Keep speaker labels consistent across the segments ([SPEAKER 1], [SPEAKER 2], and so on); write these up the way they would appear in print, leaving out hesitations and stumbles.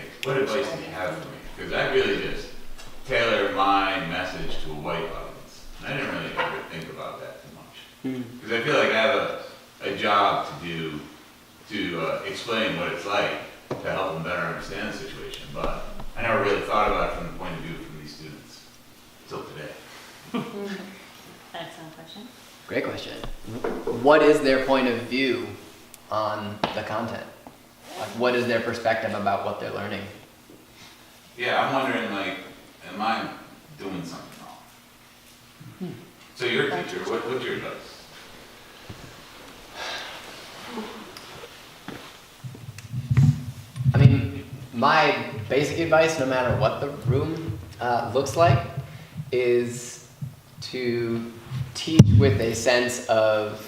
[SPEAKER 1] Like, what advice do you have for me? Because I really just tailor my message to a white audience. And I didn't really ever think about that too much. Because I feel like I have a job to do to explain what it's like to help them better understand the situation. But I never really thought about it from the point of view from these students until today.
[SPEAKER 2] Excellent question.
[SPEAKER 3] Great question. What is their point of view on the content? Like, what is their perspective about what they're learning?
[SPEAKER 1] Yeah, I'm wondering, like, am I doing something wrong? So you're a teacher, what's your advice?
[SPEAKER 3] I mean, my basic advice, no matter what the room looks like, is to teach with a sense of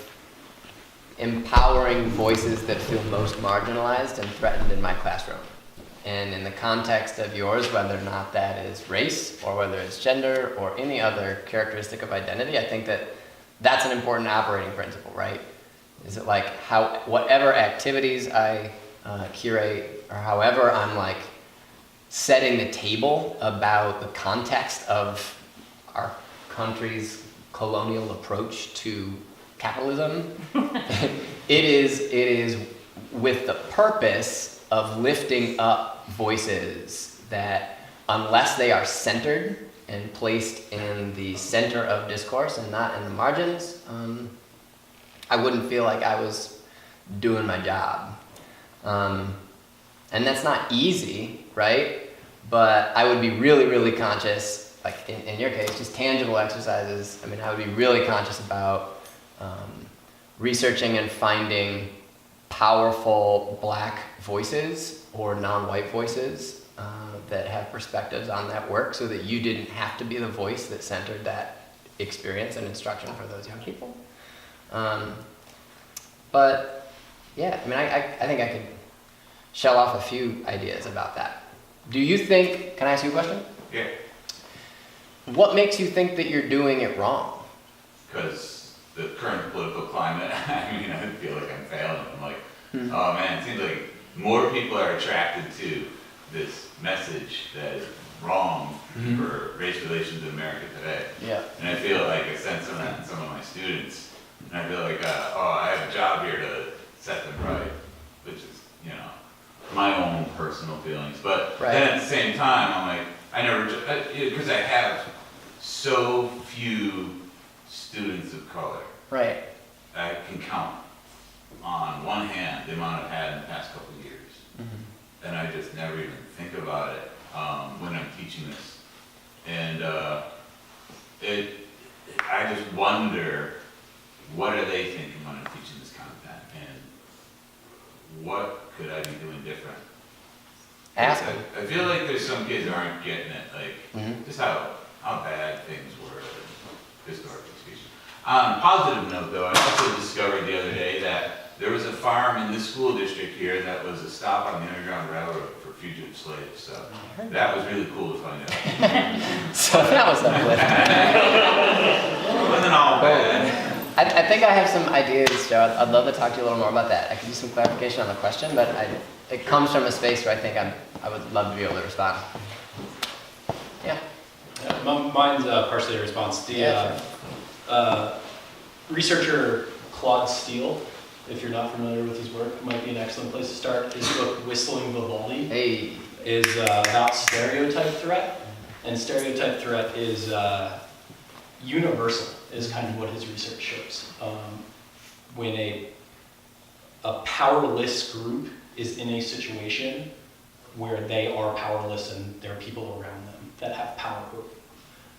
[SPEAKER 3] empowering voices that feel most marginalized and threatened in my classroom. And in the context of yours, whether or not that is race or whether it's gender or any other characteristic of identity, I think that that's an important operating principle, right? Is it like whatever activities I curate or however I'm like setting the table about the context of our country's colonial approach to capitalism, it is with the purpose of lifting up voices that, unless they are centered and placed in the center of discourse and not in the margins, I wouldn't feel like I was doing my job. And that's not easy, right? But I would be really, really conscious, like in your case, just tangible exercises. I mean, I would be really conscious about researching and finding powerful Black voices or non-white voices that have perspectives on that work, so that you didn't have to be the voice that centered that experience and instruction for those young people. But yeah, I mean, I think I could shell off a few ideas about that. Do you think, can I ask you a question?
[SPEAKER 1] Yeah.
[SPEAKER 3] What makes you think that you're doing it wrong?
[SPEAKER 1] Because the current political climate, I mean, I feel like I'm failing. I'm like, oh man, it seems like more people are attracted to this message that is wrong for race relations in America today.
[SPEAKER 3] Yeah.
[SPEAKER 1] And I feel like I sense some of that in some of my students. And I feel like, oh, I have a job here to set them right, which is, you know, my own personal feelings. But then at the same time, I'm like, because I have so few students of color.
[SPEAKER 3] Right.
[SPEAKER 1] I can count on one hand the amount I've had in the past couple of years. And I just never even think about it when I'm teaching this. And I just wonder, what are they thinking when I'm teaching this content? And what could I be doing different?
[SPEAKER 3] Ask them.
[SPEAKER 1] I feel like there's some kids who aren't getting it, like just how bad things were, historically speaking. On a positive note, though, I also discovered the other day that there was a farm in this school district here that was a stop on the Underground Railroad for fugitive slaves. So that was really cool to find out.
[SPEAKER 3] So that was uplifting.
[SPEAKER 1] It wasn't all bad.
[SPEAKER 3] I think I have some ideas, Joe. I'd love to talk to you a little more about that. I could use some clarification on the question, but it comes from a space where I think I would love to be able to respond. Yeah.
[SPEAKER 4] Mine's partially a response. Researcher Claude Steele, if you're not familiar with his work, might be an excellent place to start. His book, Whistling Vivaldi, is about stereotype threat. And stereotype threat is universal, is kind of what his research shows. When a powerless group is in a situation where they are powerless and there are people around them that have power.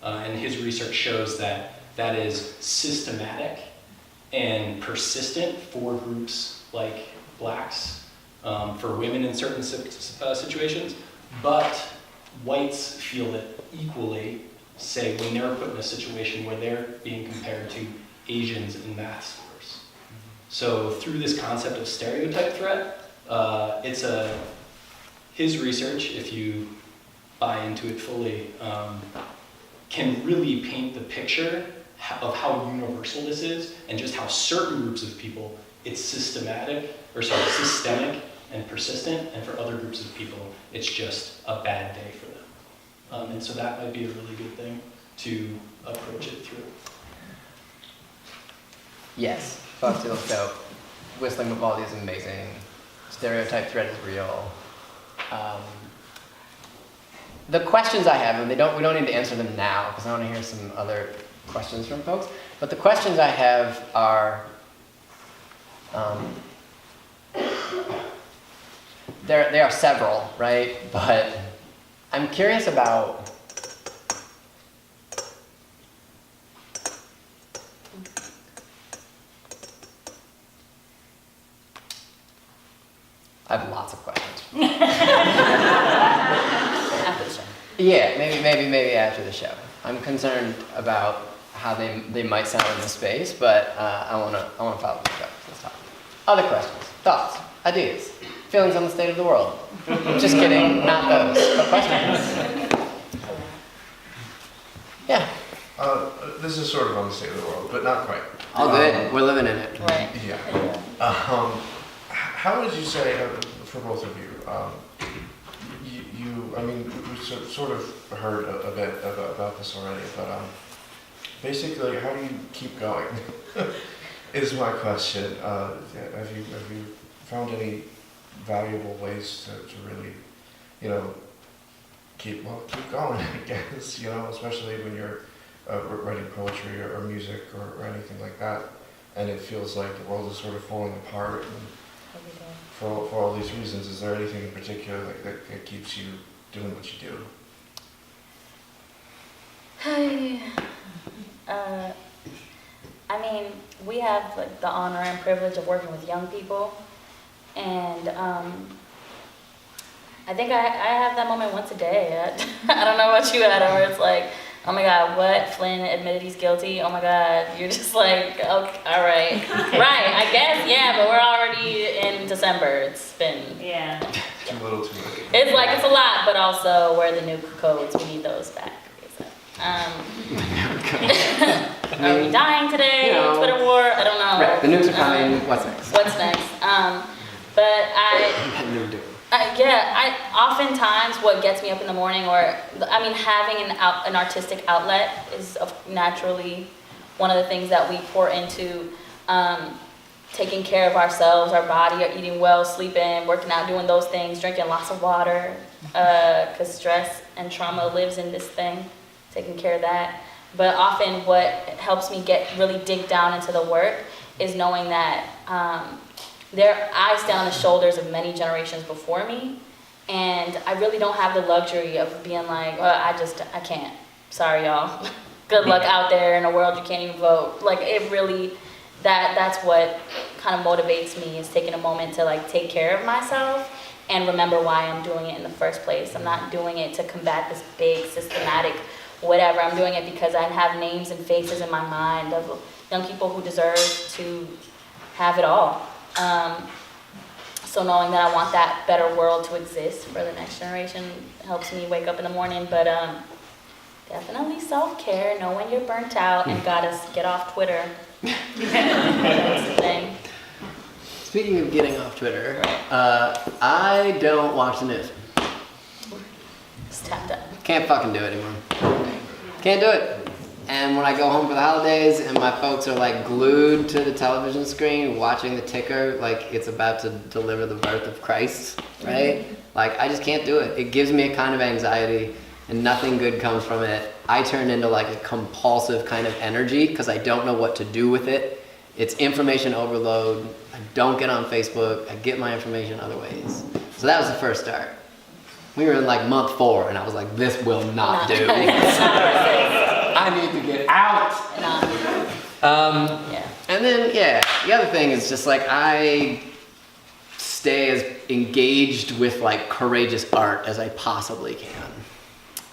[SPEAKER 4] And his research shows that that is systematic and persistent for groups like Blacks, for women in certain situations, but whites feel it equally, say, when they're put in a situation where they're being compared to Asians in math scores. So through this concept of stereotype threat, his research, if you buy into it fully, can really paint the picture of how universal this is, and just how certain groups of people, it's systemic and persistent, and for other groups of people, it's just a bad day for them. And so that might be a really good thing to approach it through.
[SPEAKER 3] Yes, Fox feels dope. Whistling Vivaldi is amazing. Stereotype threat is real. The questions I have, and we don't need to answer them now because I want to hear some other questions from folks. But the questions I have are, there are several, right? But I'm curious about I have lots of questions.
[SPEAKER 2] After the show.
[SPEAKER 3] Yeah, maybe after the show. I'm concerned about how they might sound in the space, but I wanna follow the show. Let's talk. Other questions, thoughts, ideas, feelings on the state of the world. Just kidding, not those, but questions. Yeah.
[SPEAKER 5] This is sort of on the state of the world, but not quite.
[SPEAKER 3] All good. We're living in it.
[SPEAKER 2] Right.
[SPEAKER 5] Yeah. How would you say, for both of you, I mean, we sort of heard a bit about this already, but basically, how do you keep going? Is my question. Have you found any valuable ways to really, keep going? I guess especially when you're writing poetry or music or anything like that, and it feels like the world is sort of falling apart. And for all these reasons, is there anything in particular that keeps you doing what you do?
[SPEAKER 2] I mean, we have like the honor and privilege of working with young people, and I think I have that moment once a day. I don't know what you had, where it's like, oh my God, what? Flynn admitted he's guilty. Oh my God, you're just like, okay, all right, right? I guess, yeah, but we're already in December. It's been
[SPEAKER 5] Too little, too late.
[SPEAKER 2] It's like it's a lot, but also where are the new codes? We need those back. Are we dying today? Twitter war? I don't know.
[SPEAKER 3] Right, the nukes are coming. What's next?
[SPEAKER 2] What's next? But oftentimes what gets me up in the morning, having an artistic outlet is naturally one of the things that we pour into taking care of ourselves, our body, eating well, sleeping, working out, doing those things, drinking lots of water, because stress and trauma lives in this thing, taking care of that. But often what helps me really dig down into the work is knowing that I stand on the shoulders of many generations before me, and I really don't have the luxury of being like, I can't. Sorry, y'all. Good luck out there in a world you can't even vote. Like, it really, that's what kind of motivates me, is taking a moment to like take care of myself and remember why I'm doing it in the first place. I'm not doing it to combat this big systematic whatever. I'm doing it because I have names and faces in my mind of young people who deserve to have it all. So knowing that I want that better world to exist for the next generation helps me wake up in the morning. But definitely self-care, know when you're burnt out and gotta get off Twitter. That's the thing.
[SPEAKER 3] Speaking of getting off Twitter, I don't watch the news.
[SPEAKER 2] It's tapped up.
[SPEAKER 3] Can't fucking do it anymore. Can't do it. And when I go home for the holidays and my folks are like glued to the television screen watching the ticker like it's about to deliver the birth of Christ, right? Like, I just can't do it. It gives me a kind of anxiety and nothing good comes from it. I turn into like a compulsive kind of energy because I don't know what to do with it. It's information overload. I don't get on Facebook. I get my information other ways. So that was the first start. We were in like month 4 and I was like, this will not do. I need to get out. And then, the other thing is just like I stay as engaged with like courageous art as I possibly can.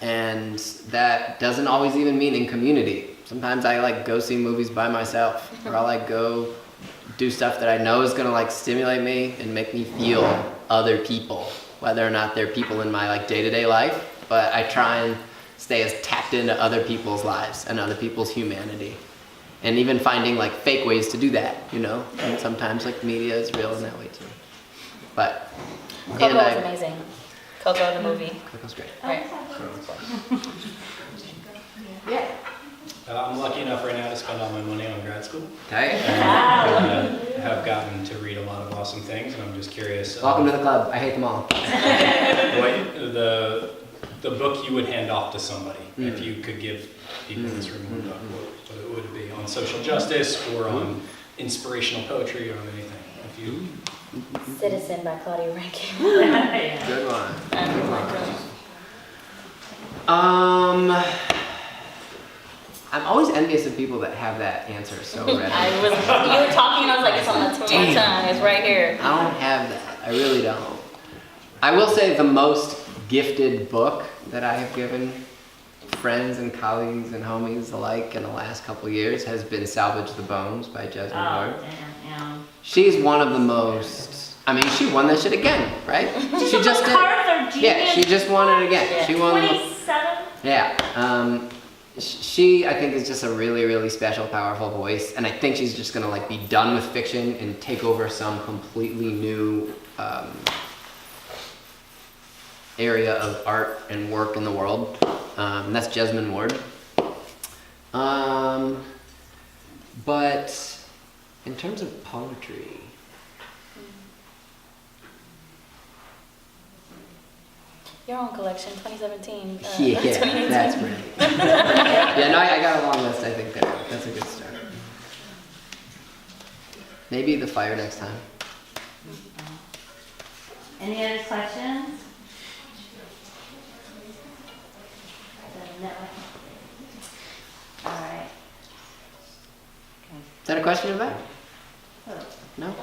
[SPEAKER 3] And that doesn't always even mean in community. Sometimes I like go see movies by myself, or I'll like go do stuff that I know is gonna like stimulate me and make me feel other people, whether or not they're people in my like day-to-day life, but I try and stay as tapped into other people's lives and other people's humanity. And even finding like fake ways to do that, and sometimes like media is real in that way too. But
[SPEAKER 2] Coco
[SPEAKER 3] and
[SPEAKER 2] was amazing. Coco the movie.
[SPEAKER 3] Coco's great.
[SPEAKER 2] Right.
[SPEAKER 6] Yeah.
[SPEAKER 4] I'm lucky enough right now to spend all my money on grad school.
[SPEAKER 3] Okay.
[SPEAKER 4] And have gotten to read a lot of awesome things, and I'm just curious.
[SPEAKER 3] Welcome to the club. I hate them all.
[SPEAKER 4] What the book you would hand off to somebody if you could give people in this room one book, what would it be? On social justice or on inspirational poetry or on anything? If you
[SPEAKER 2] Citizen by Claudia Rankine.
[SPEAKER 3] Good one.
[SPEAKER 2] And
[SPEAKER 3] I'm always envious of people that have that answer so ready.
[SPEAKER 2] you were talking and I was like, it's on the tip of my tongue, it's right here.
[SPEAKER 3] I don't have that. I really don't. I will say the most gifted book that I have given friends and colleagues and homies alike in the last couple of years has been Salvage the Bones by Jasmine Ward.
[SPEAKER 6] Yeah.
[SPEAKER 3] She's one of the most, I mean, she won that shit again, right? She just did. Yeah, she just won it again.
[SPEAKER 2] Yeah.
[SPEAKER 3] She won.
[SPEAKER 6] 27?
[SPEAKER 3] Yeah. She, I think, is just a really, really special, powerful voice, and I think she's just gonna like be done with fiction and take over some completely new area of art and work in the world. That's Jasmine Ward. But in terms of poetry,
[SPEAKER 2] Your own collection, 2017.
[SPEAKER 3] yeah,
[SPEAKER 2] 2018.
[SPEAKER 3] that's right. Yeah, no, I got a long list. I think that's a good start. Maybe the fire next time.
[SPEAKER 6] Any other questions? No. All right.
[SPEAKER 3] Is that a question about?
[SPEAKER 6] Oh.
[SPEAKER 3] No?